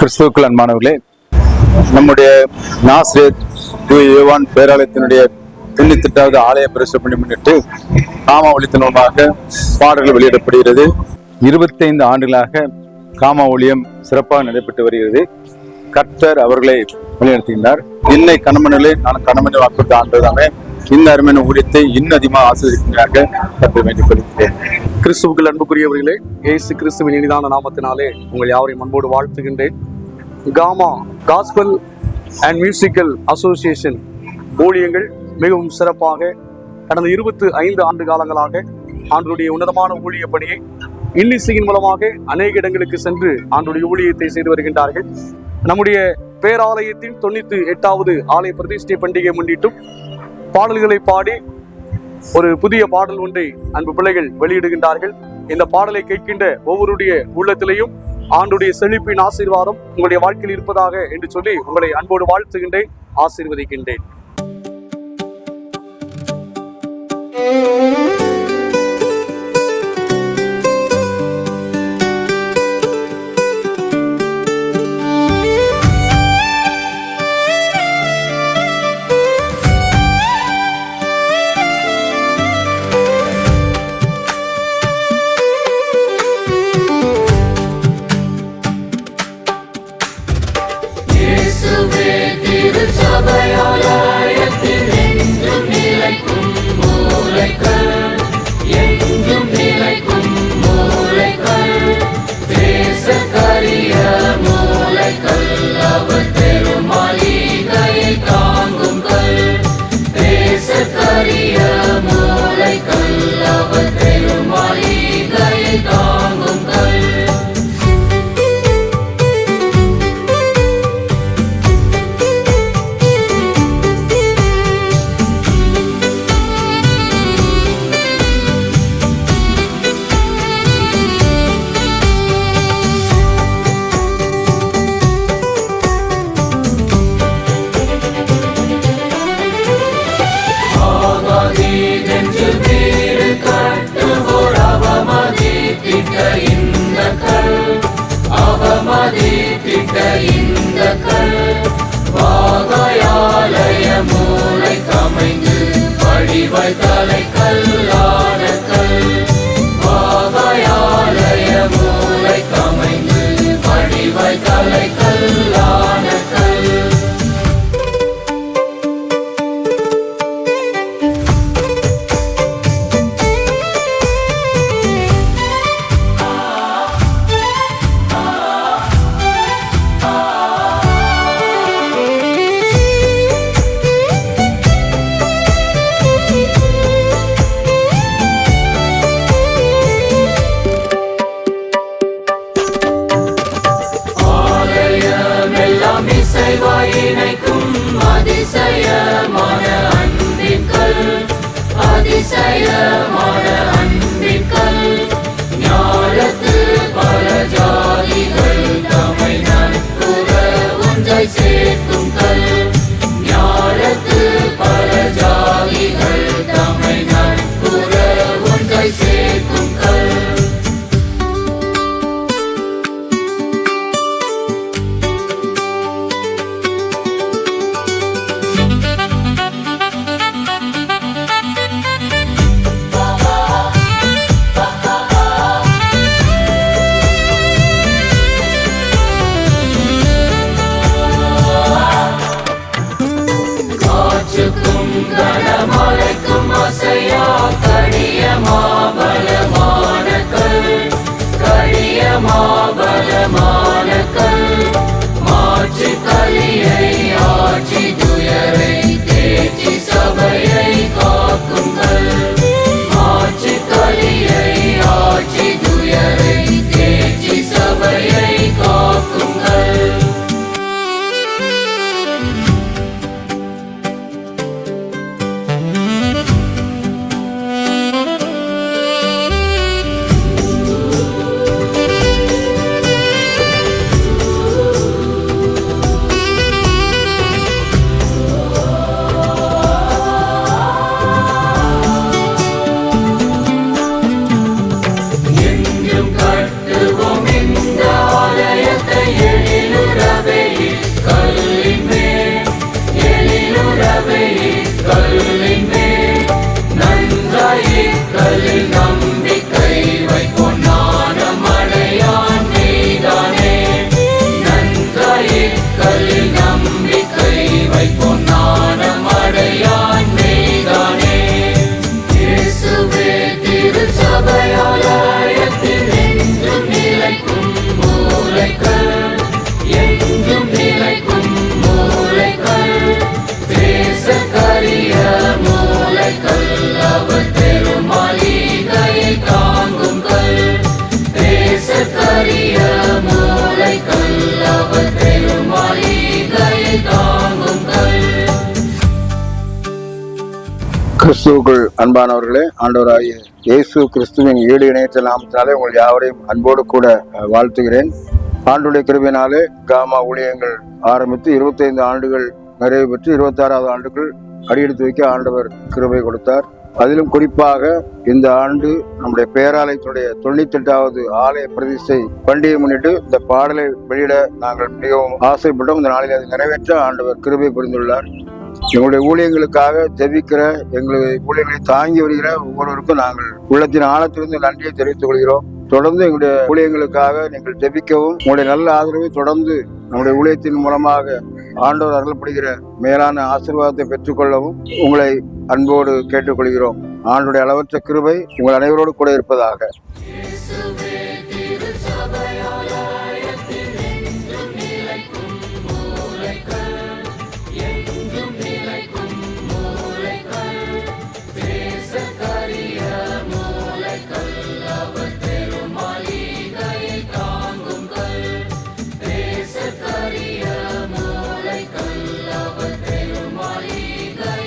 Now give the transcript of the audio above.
கிறிஸ்துவுக்குள் அன்பானவர்களே, நம்முடைய நாசரேத் யோவான் பேராலயத்தினுடைய 98வது ஆலய பிரசவத்தை முன்னிட்டு காமா ஒளித்தின் மூலமாக பாடல்கள் வெளியிடப்படுகிறது. 25 ஆண்டுகளாக காமா ஒளியம் சிறப்பாக நடைபெற்று வருகிறது. கர்த்தர் அவர்களை வழிநடத்துகின்றார். என்னை கணவனிலே நான் கணவனை வாக்குறுதி ஆண்டதாமே இந்த அருமையான ஊழியத்தை இன்னும் அதிகமாக ஆசிரியர்களாக கற்று வேண்டிக் கொள்கிறேன். கிறிஸ்துவுக்குள் அன்புக்குரியவர்களே, இயேசு கிறிஸ்துவின் இனிதான நாமத்தினாலே உங்கள் யாவரையும் அன்போடு வாழ்த்துகின்றேன். Gama gospel and musical association ஊழியங்கள் மிகவும் சிறப்பாக கடந்த 25 ஆண்டு காலங்களாக ஆண்டுடைய உன்னதமான ஊழிய பணியை இன்னிசையின் மூலமாக அநேக இடங்களுக்கு சென்று ஆண்டுடைய ஊழியத்தை செய்து வருகின்றார்கள். நம்முடைய பேராலயத்தின் 98வது ஆலய பிரதிஷ்டை பண்டிகை முன்னிட்டும் பாடல்களை பாடி ஒரு புதிய பாடல் ஒன்றை அன்பு பிள்ளைகள் வெளியிடுகின்றார்கள். இந்த பாடலை கேட்கின்ற ஒவ்வொருடைய உள்ளத்திலையும் ஆண்டுடைய செழிப்பின் ஆசீர்வாதம் உங்களுடைய வாழ்க்கையில் இருப்பதாக என்று சொல்லி உங்களை அன்போடு வாழ்த்துகின்றேன், ஆசீர்வதிக்கின்றேன். கிறிஸ்துவுக்குள் அன்பானவர்களே, ஆண்டவராகிய இயேசு கிறிஸ்துவின் ஈடு இணையற்ற நாமத்தினாலே உங்கள் யாவரையும் அன்போடு கூட வாழ்த்துகிறேன். ஆண்டுடைய கிருபையினாலே காமா ஊழியங்கள் ஆரம்பித்து 25 ஆண்டுகள் நிறைவு பெற்று 26வது ஆண்டுகள் அடியெடுத்து வைக்க ஆண்டவர் கிருபை கொடுத்தார். அதிலும் குறிப்பாக இந்த ஆண்டு நம்முடைய பேராலயத்தினுடைய 98வது ஆலய பிரதிஷ்டை பண்டிகை முன்னிட்டு இந்த பாடலை வெளியிட நாங்கள் மிகவும் ஆசைப்பட்டோம். இந்த நாளில் அதை நிறைவேற்ற ஆண்டவர் கிருபை புரிந்துள்ளார். எங்களுடைய ஊழியங்களுக்காக ஜெபிக்கிற, எங்களுடைய ஊழியர்களை தாங்கி வருகிற ஒவ்வொருவருக்கும் நாங்கள் உள்ளத்தின் ஆழத்திலிருந்து நன்றியை தெரிவித்துக் கொள்கிறோம். தொடர்ந்து எங்களுடைய ஊழியங்களுக்காக நீங்கள் ஜெபிக்கவும், உங்களுடைய நல்ல ஆதரவை தொடர்ந்து நம்முடைய ஊழியத்தின் மூலமாக ஆண்டவர் அருளப்படுகிற மேலான ஆசீர்வாதத்தை பெற்றுக்கொள்ளவும் உங்களை அன்போடு கேட்டுக்கொள்கிறோம். ஆண்டுடைய அளவற்ற கிருபை உங்கள் அனைவரோடு கூட இருப்பதாக. கரிய மூளைக்கல் அவர் பெருமாளிகை